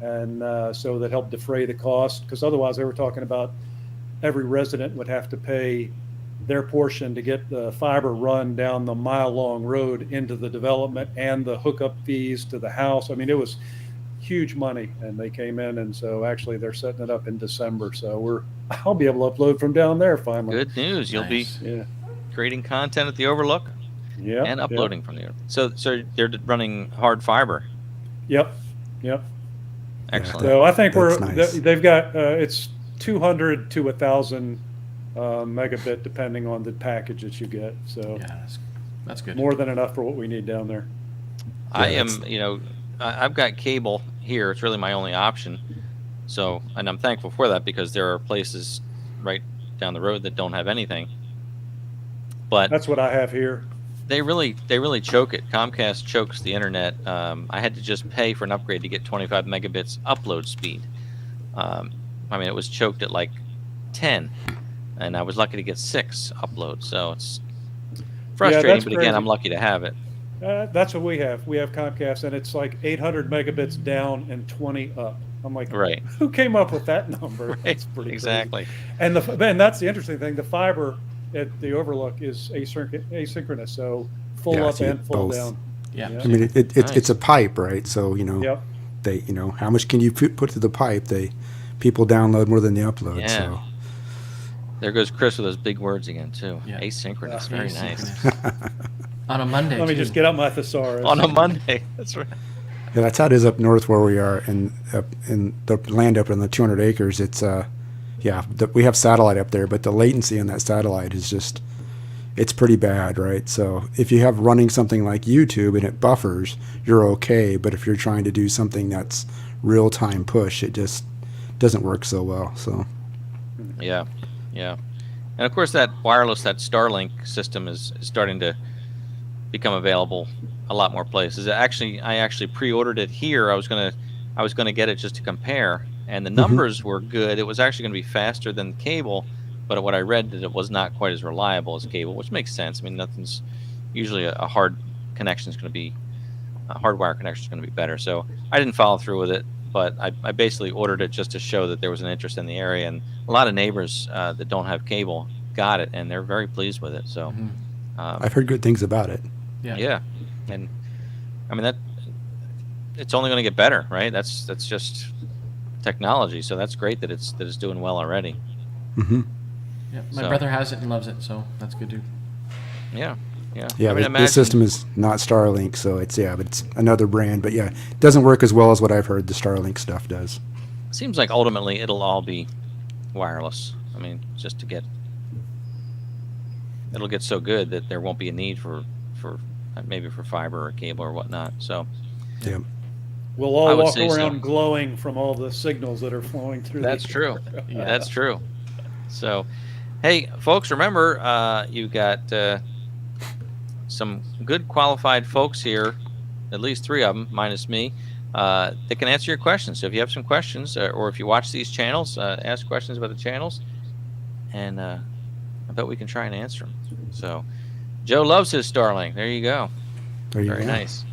and so that helped defray the cost, because otherwise they were talking about every resident would have to pay their portion to get the fiber run down the mile-long road into the development and the hookup fees to the house. I mean, it was huge money, and they came in, and so actually they're setting it up in December. So I'll be able to upload from down there finally. Good news. You'll Nice. be Yeah. creating content at the Overlook Yeah. and uploading from there. So they're running hard fiber. Yep. Excellent. So I think That's nice. they've got it's 200 to 1,000 megabit depending on the package that you get. So Yeah, that's good. more than enough for what we need down there. I Yeah, am, I've got cable here. It's really my only option. So, and I'm thankful for that because there are places right down the road that don't have anything. But That's what I have here. they really choke it. Comcast chokes the internet. I had to just pay for an upgrade to get 25 megabits upload speed. I mean, it was choked at like 10, and I was lucky to get 6 upload. So it's frustrating, that's but again, crazy. I'm lucky to have it. That's what we have. We have Comcast, and it's like 800 megabits down and 20 up. I'm like, Right. who came up with that number? That's pretty crazy. Exactly. And that's the interesting thing. The fiber at the Overlook is asynchronous, so full Yeah, up so you and get full both. down. Yeah. I mean, it's Nice. a pipe, right? So Yep. how much can you put through the pipe? People download more than they upload. Yeah. So There goes Chris with those big words again too. Yeah. Asynchronous, very nice. Asynchronous. On a Monday. Let me too. just get out my thesaurus. On a Monday, that's right. yeah, that's how it is up north where we are, and up in the land up in the 200 acres. It's we have satellite up there, but the latency on that satellite is just it's pretty bad, right? So if you have running something like YouTube and it buffers, you're okay. But if you're trying to do something that's real time push, it just doesn't work so well. So Yeah. And of course, that Starlink system is starting to become available a lot more places. I actually pre-ordered it here. I was gonna get it just to compare, and the numbers were good. It was actually going to be faster than cable, but what I read that it was not quite as reliable as cable, which makes sense. I mean, nothing's usually a hard connection is going to be a hardwire connection is going to be better. So I didn't follow through with it, but I basically ordered it just to show that there was an interest in the area, and a lot of neighbors that don't have cable got it, and they're very pleased with it. So I've heard good things about it. yeah, and I mean it's only going to get better, right? That's just technology. So that's great that it's doing well already. Hmm. Yeah, my So- brother has it and loves it, so that's good too. Yeah. Yeah, I mean, this system is not Starlink, so but it's another brand. But yeah, it doesn't work as well as what I've heard the Starlink stuff does. Seems like ultimately it'll all be wireless. I mean, it'll get so good that there won't be a need for maybe for fiber or cable or whatnot. So Yeah, We'll I all would walk say so. around glowing from all the signals that are flowing through. that's the true. Yeah. That's true. So, hey, folks, remember you got some good qualified folks here, at least 3 of them, minus me, that can answer your questions. So if you have some questions, or if you watch these channels, ask questions about the channels, and I bet we can try and answer them. So, Joe loves his Starlink. There you go. there you Very go. nice.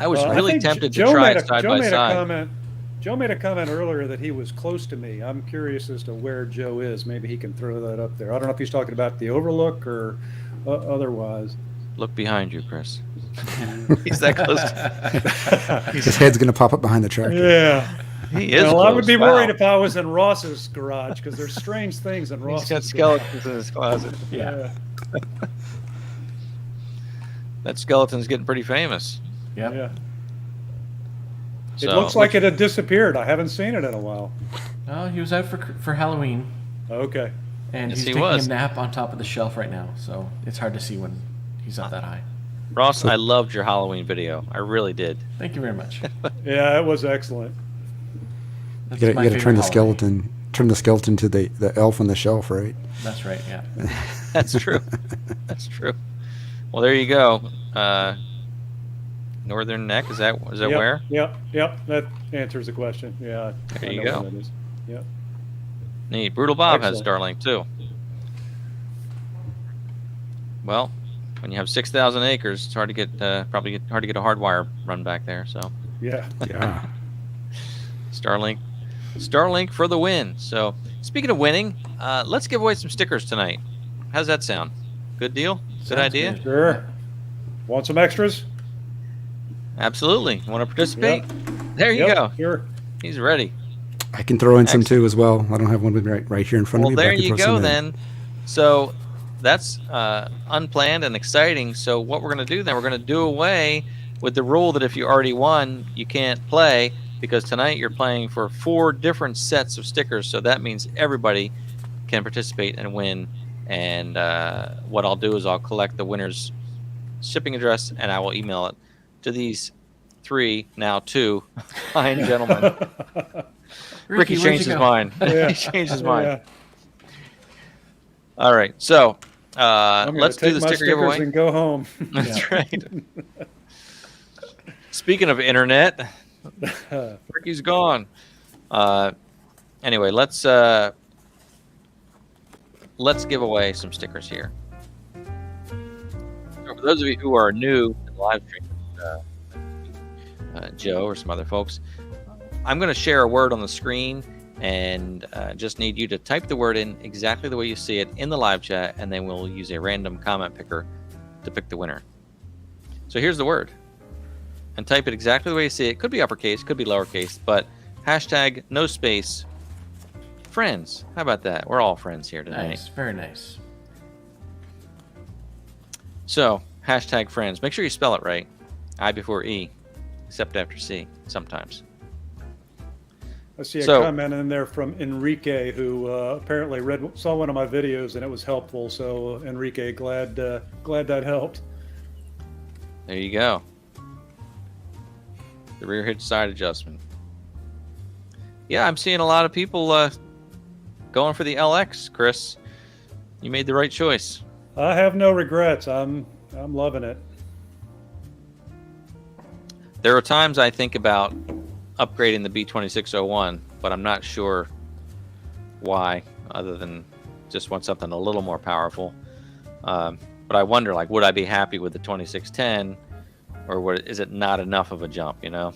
I was I really think tempted to Joe try made it a- side Joe by made a side. comment- Joe made a comment earlier that he was close to me. I'm curious as to where Joe is. Maybe he can throw that up there. I don't know if he's talking about the Overlook or otherwise. Look behind you, Chris. He's that close. His head's gonna pop up behind the tractor. Yeah. He is. Well, I would close. be Wow. worried if I was in Ross's garage because there's strange things in Ross's He's got garage. skeletons in his closet. Yeah. That skeleton's getting pretty famous. Yep. Yeah. It So, looks like it had disappeared. I haven't seen it in a while. Oh, he was out for Halloween, Okay. and Yes, he's he taking was. a nap on top of the shelf right now, so it's hard to see when he's up that high. Ross, I loved your Halloween video. I really did. Thank you very much. Yeah, it was excellent. That's You my got to turn the favorite holiday. skeleton to the elf on the shelf, right? That's right. Yeah. That's true. That's true. Well, there you go. Northern Neck, is that Yep, where? Yep. That answers the question. Yeah. There I you know go. where that is. Yep. Neat. Brutal Bob has Excellent. Starlink too. Well, when you have 6,000 acres, it's hard to get probably hard to get a hardwire run back there. So Yeah. Yeah. Starlink for the win. So speaking of winning, let's give away some stickers tonight. How's that sound? Good deal? Good Sounds idea? good. Sure. Want some extras? Absolutely. Want to participate? There you Yep, go. Sure. He's ready. I can throw in some too as well. I don't have one right here in front Well, of me. but I there can you throw some go in. then. So that's unplanned and exciting. So what we're going to do then, we're going to do away with the rule that if you already won, you can't play, because tonight you're playing for 4 different sets of stickers. So that means everybody can participate and win. And what I'll do is I'll collect the winner's shipping address and I will email it to these 3, now 2 fine gentlemen. Ricky where'd changed you his go? mind. Yeah. He changed his mind. Yeah. All right, so I'm gonna let's do take the my sticker stickers giveaway. and go home. That's right. Speaking of internet, Ricky's gone. Anyway, let's give away some stickers here. So for those of you who are new to the live stream, Joe or some other folks, I'm going to share a word on the screen and just need you to type the word in exactly the way you see it in the live chat, and then we'll use a random comment picker to pick the winner. So here's the word, and type it exactly the way you see it. Could be uppercase, could be lowercase, but hashtag no space friends. How about that? We're all friends here tonight. Nice. Very nice. So hashtag friends. Make sure you spell it right. I before E, except after C sometimes. I see a So- comment in there from Enrique, who apparently saw one of my videos and it was helpful. So Enrique, glad that helped. There you go. The rear hitch side adjustment. Yeah, I'm seeing a lot of people going for the LX, Chris. You made the right choice. I have no regrets. I'm loving it. There are times I think about upgrading the B2601, but I'm not sure why, other than just want something a little more powerful. But I wonder, like, would I be happy with the 2610, or is it not enough of a jump, you know?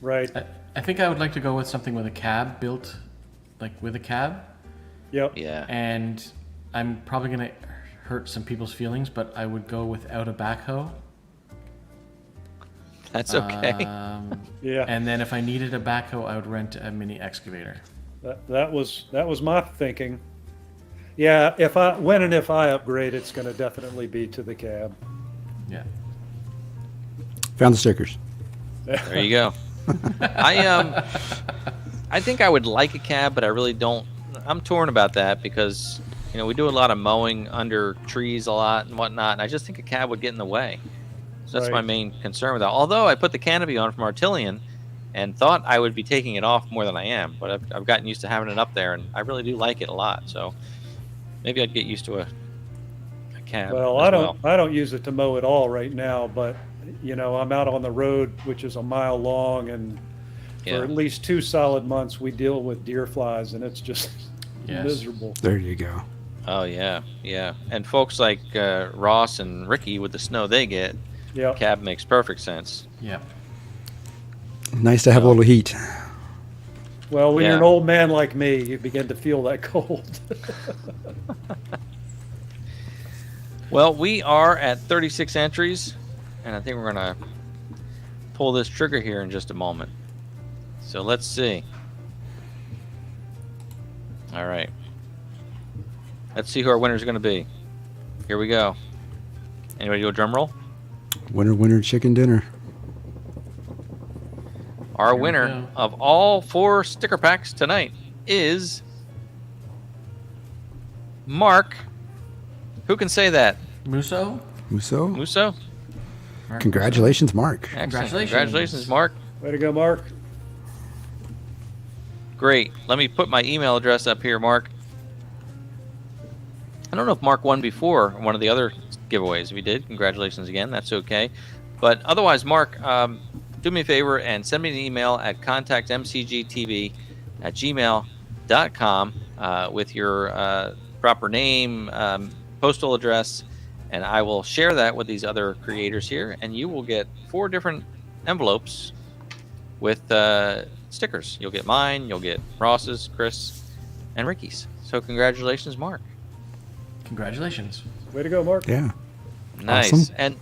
Right. I think I would like to go with something with a cab built, like with a cab. Yep. Yeah. And I'm probably going to hurt some people's feelings, but I would go without a backhoe. That's okay. Yeah. And then if I needed a backhoe, I would rent a mini excavator. That was my thinking. Yeah. If I upgrade, it's going to definitely be to the cab. Yeah. Found the stickers. There you go. I think I would like a cab, but I really don't. I'm torn about that because, you know, we do a lot of mowing under trees a lot and whatnot, and I just think a cab would get in the way. So that's my Right. main concern with that. Although I put the canopy on from Artillion and thought I would be taking it off more than I am, but I've gotten used to having it up there, and I really do like it a lot. So maybe I'd get used to a cab. Well, as I don't use it to mow at all right now, but you know, I'm out on the road, which is a mile long, and Yeah. for at least 2 solid months, we deal with deer flies, and it's just Yes. miserable. There you go. Oh yeah, yeah. And folks like Ross and Ricky, with the snow they get, Yeah. cab makes perfect sense. Yeah. Nice to have a little heat. Well, when Yeah. you're an old man like me, you begin to feel that cold. Well, we are at 36 entries, and I think we're going to pull this trigger here in just a moment. So let's see. All right. Let's see who our winner is going to be. Here we go. Anybody do a drum roll? Winner, winner, chicken dinner. Our Here we winner go. of all 4 sticker packs tonight is Mark. Who can say that? Muso? Muso. Muso? Mark Congratulations, Mark. Excellent. Congratulations. Congratulations, Mark. Way to go, Mark. Great. Let me put my email address up here, Mark. I don't know if Mark won before one of the other giveaways. If he did, congratulations again. That's okay. But otherwise, Mark, do me a favor and send me an email at contactmcgtv@gmail.com with your proper name, postal address, and I will share that with these other creators here, and you will get 4 different envelopes with stickers. You'll get mine, you'll get Ross's, Chris, and Ricky's. So congratulations, Mark. Congratulations. Way to go, Mark. Yeah. Nice. Awesome. And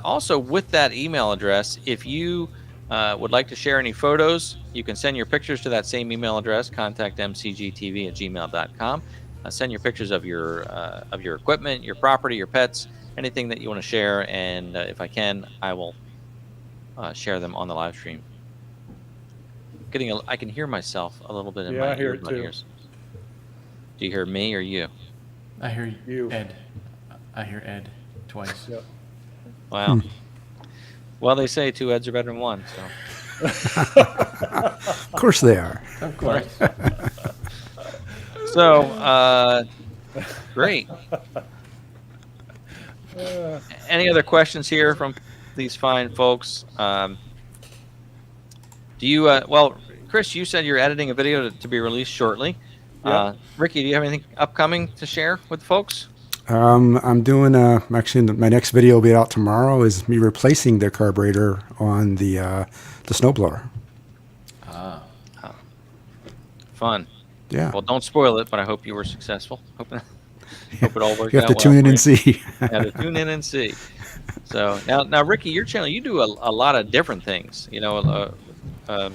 also with that email address, if you would like to share any photos, you can send your pictures to that same email address, contactmcgtv@gmail.com. Send your pictures of your equipment, your property, your pets, anything that you want to share, and if I can, I will share them on the live stream. I can hear myself a little bit in Yeah, my I hear it earbud too. ears. Do you hear me or you? I hear You. Ed. I hear Ed twice. Yep. Wow. Well, they say 2 Eds are better than 1, so. Of course they are. Of course. So, great. Any other questions here from these fine folks? Do you, well, Chris, you said you're editing a video to be released shortly. Yep. Ricky, do you have anything upcoming to share with folks? I'm doing actually my next video will be out tomorrow. Is me replacing the carburetor on the snowblower. Fun. Yeah. Well, don't spoil it, but I hope you were successful. Hope it all worked You have out to tune in well and for you. see. You have to tune in and see. So now, Ricky, your channel, you do a lot of different things. You know, a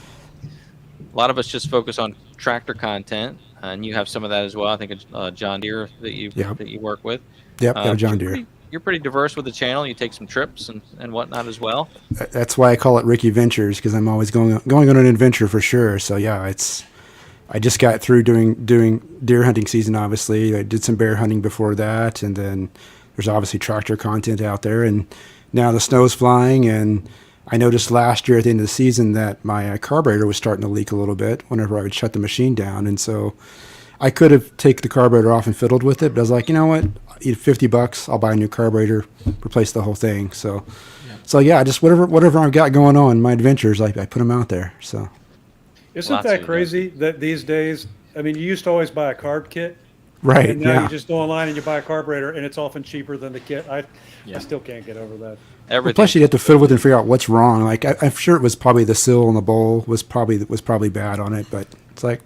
lot of us just focus on tractor content, and you have some of that as well. I think a John Deere that you work with. Yep, got a John Deere. You're pretty diverse with the channel. You take some trips and whatnot as well. That's why I call it Ricky Ventures, because I'm always going on an adventure for sure. So yeah, I just got through doing deer hunting season. Obviously, I did some bear hunting before that, and then there's obviously tractor content out there. And now the snow's flying, and I noticed last year at the end of the season that my carburetor was starting to leak a little bit whenever I would shut the machine down, and so I could have taken the carburetor off and fiddled with it, but I was like, you know what? $50, I'll buy a new carburetor, replace the whole thing. So yeah, just whatever I've got going on, my adventures, I put them out there. So Isn't Lots that of crazy that these days, I mean, you used to always buy a carb kit, right, and now yeah. you just go online and you buy a carburetor, and it's often cheaper than the kit. I still can't get over that. Everything. Plus, you have to fiddle with it and figure out what's wrong. Like I'm sure it was probably the sill and the bowl was probably bad on it, but it's like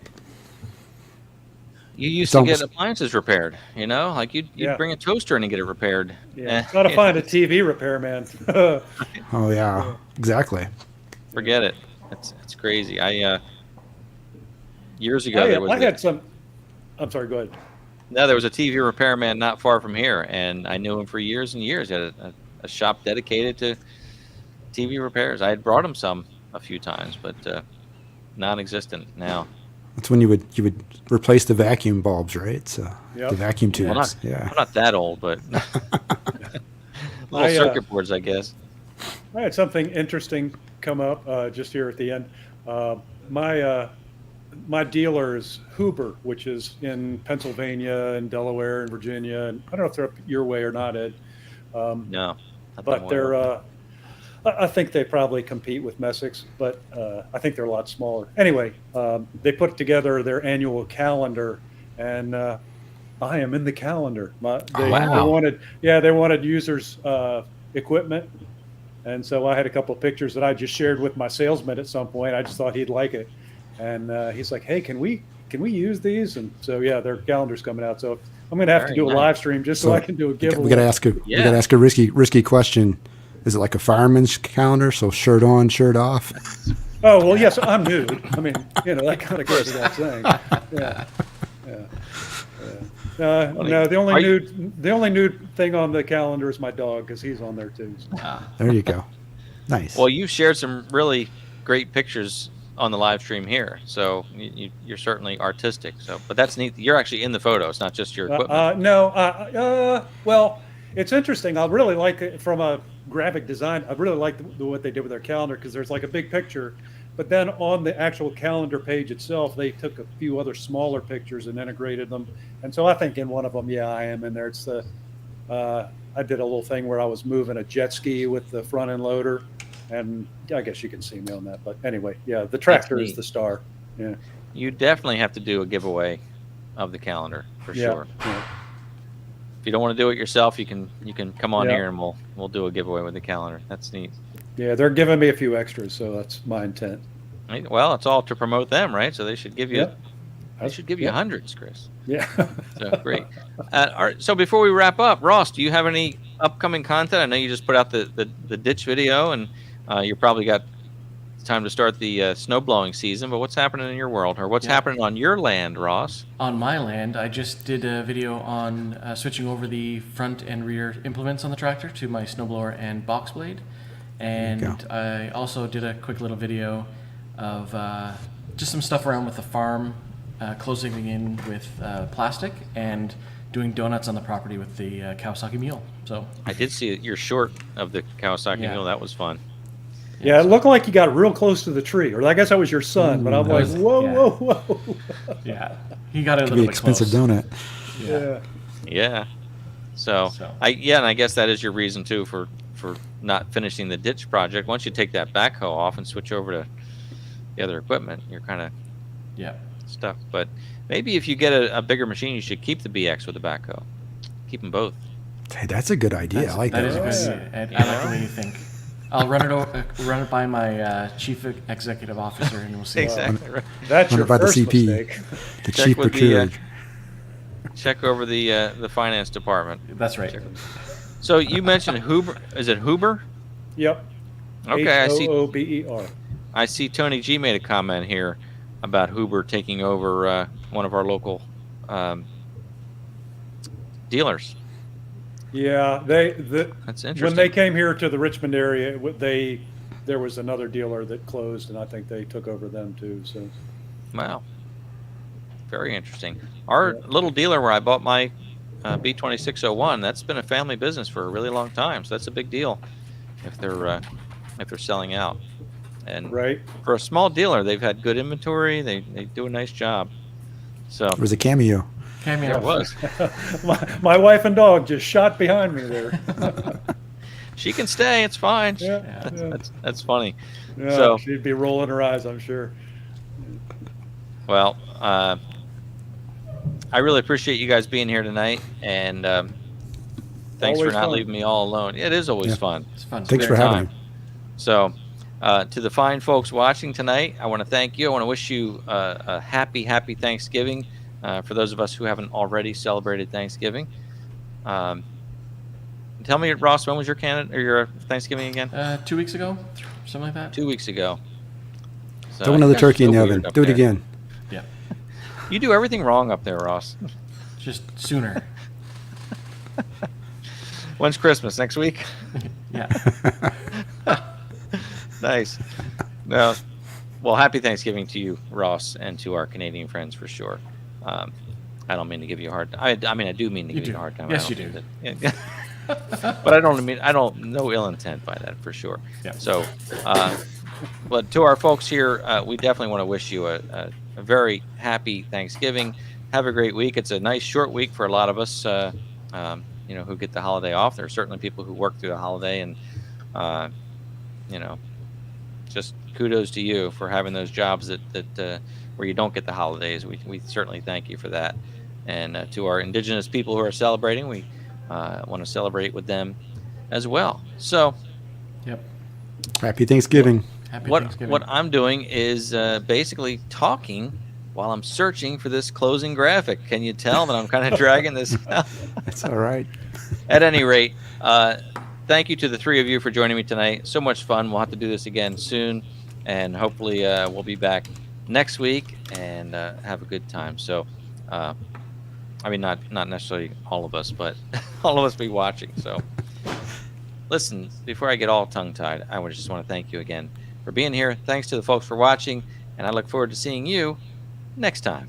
You used It's to almost- get appliances repaired, you know, like you'd Yeah. bring a toaster in and get it repaired. Yeah, gotta find a TV repairman. oh yeah, exactly. Forget it. It's crazy. Years ago there was I had some. I'm sorry. Go ahead. there was a TV repairman not far from here, and I knew him for years and years. He had a shop dedicated to TV repairs. I had brought him some a few times, but non-existent now. That's when you would replace the vacuum bulbs, right? So Yep. the vacuum tubes. Well, yeah. I'm not that old, but little circuit boards, I guess. I had something interesting come up just here at the end. My dealer is Huber, which is in Pennsylvania and Delaware and Virginia, and I don't know if they're up your way or not, Ed. No. not that But I'm aware they're. of. I think they probably compete with Messick's, but I think they're a lot smaller. Anyway, they put together their annual calendar, and I am in the calendar. They wanted users' equipment, and so I had a couple of pictures that I just shared with my salesman at some point. I just thought he'd like it, and he's like, "Hey, can we use these?" And so yeah, their calendar's coming out. So I'm going to have to Very do a nice. live stream just so I can do a giveaway. We got to ask a risky question. Is it like a fireman's calendar? So shirt on, shirt off. Oh well, yes, I'm nude. I mean, that kind of goes without saying. Yeah. No, the Are only nude thing on the calendar is my dog because he's on there too. So. There you go. Nice. Well, you shared some really great pictures on the live stream here, so you're certainly artistic. So, but that's neat. You're actually in the photo. It's not just your equipment. Well, it's interesting. I really like it from a graphic design. I really like what they did with their calendar because there's like a big picture, but then on the actual calendar page itself, they took a few other smaller pictures and integrated them. And so I think in one of them, yeah, I am in there. It's the I did a little thing where I was moving a jet ski with the front end loader, and I guess you can see me on that. But anyway, yeah, the tractor is the star. Yeah. You definitely have to do a giveaway of the calendar for sure. Yeah. If you don't want to do it yourself, you can come on here and we'll do a giveaway with the calendar. That's neat. Yeah, they're giving me a few extras, so that's my intent. Well, it's all to promote them, right? So they should give you Yep. they should give you hundreds, Chris. Yeah. So great. All right, so before we wrap up, Ross, do you have any upcoming content? I know you just put out the ditch video, and you probably got time to start the snow blowing season. But what's happening in your world, or what's happening on your land, Ross? On my land, I just did a video on switching over the front and rear implements on the tractor to my snowblower and box blade. And I also did a quick little video of just some stuff around with the farm, closing in with plastic and doing donuts on the property with the Kawasaki mule. So I did see your short of the Kawasaki mule. That was fun. Yeah, it looked like you got real close to the tree, or I guess that was your son. But I'm like, whoa. Yeah, he got a Could little be bit expensive close. donut. Yeah. So and I guess that is your reason too for not finishing the ditch project. Once you take that backhoe off and switch over to the other equipment, you're kind of stuck. But maybe if you get a bigger machine, you should keep the BX with the backhoe. Keep them both. Hey, that's a good idea. I like that. That is a good idea. I like the way you think. I'll run it by my chief executive officer, and we'll see. Exactly right. That's Run your it by the first CP. mistake. The chief with procurer. Check over the finance department. That's right. So you mentioned Huber. Is it Huber? Yep. Okay, I see. Hoober. I see Tony G made a comment here about Huber taking over one of our local dealers. Yeah, That's interesting. when they came here to the Richmond area, there was another dealer that closed, and I think they took over them too. So. Wow. Very interesting. Our little dealer where I bought my B2601, that's been a family business for a really long time. So that's a big deal if they're selling out. And for a small dealer, they've had good inventory. They do a nice job. So It was a cameo. Cameo. It was. my wife and dog just shot behind me there. She can stay. It's fine. That's funny. Yeah, so she'd be rolling her eyes, I'm sure. Well, I really appreciate you guys being here tonight, and thanks Always for not fun. leaving me all alone. It is always fun. It's fun. Thanks for having me. So, to the fine folks watching tonight, I want to thank you. I want to wish you a happy Thanksgiving. For those of us who haven't already celebrated Thanksgiving, tell me, Ross, when was your your Thanksgiving again? 2 weeks ago, something like that. 2 weeks ago. So Throw another you guys turkey are in the so oven. weird up Do it there. again. Yeah, You do everything wrong up there, Ross. just sooner. When's Christmas? Next week? Yeah. Nice. No. Well, happy Thanksgiving to you, Ross, and to our Canadian friends for sure. I don't mean to give you a hard time. I mean, I do mean to give you a hard time. Yes, I you don't do. mean that- but I don't, no ill intent by that for sure. Yeah. So, but to our folks here, we definitely want to wish you a very happy Thanksgiving. Have a great week. It's a nice short week for a lot of us, who get the holiday off. There are certainly people who work through the holiday, and, just kudos to you for having those jobs that where you don't get the holidays. We certainly thank you for that. And to our indigenous people who are celebrating, we want to celebrate with them as well. So, Yep. Happy Thanksgiving. Happy what Thanksgiving. what I'm doing is basically talking while I'm searching for this closing graphic. Can you tell that I'm kind of dragging this out? That's all right. At any rate, thank you to the three of you for joining me tonight. So much fun. We'll have to do this again soon, and hopefully we'll be back next week and have a good time. So I mean, not necessarily all of us, but all of us be watching. So, listen, before I get all tongue-tied, I just want to thank you again for being here. Thanks to the folks for watching, and I look forward to seeing you next time.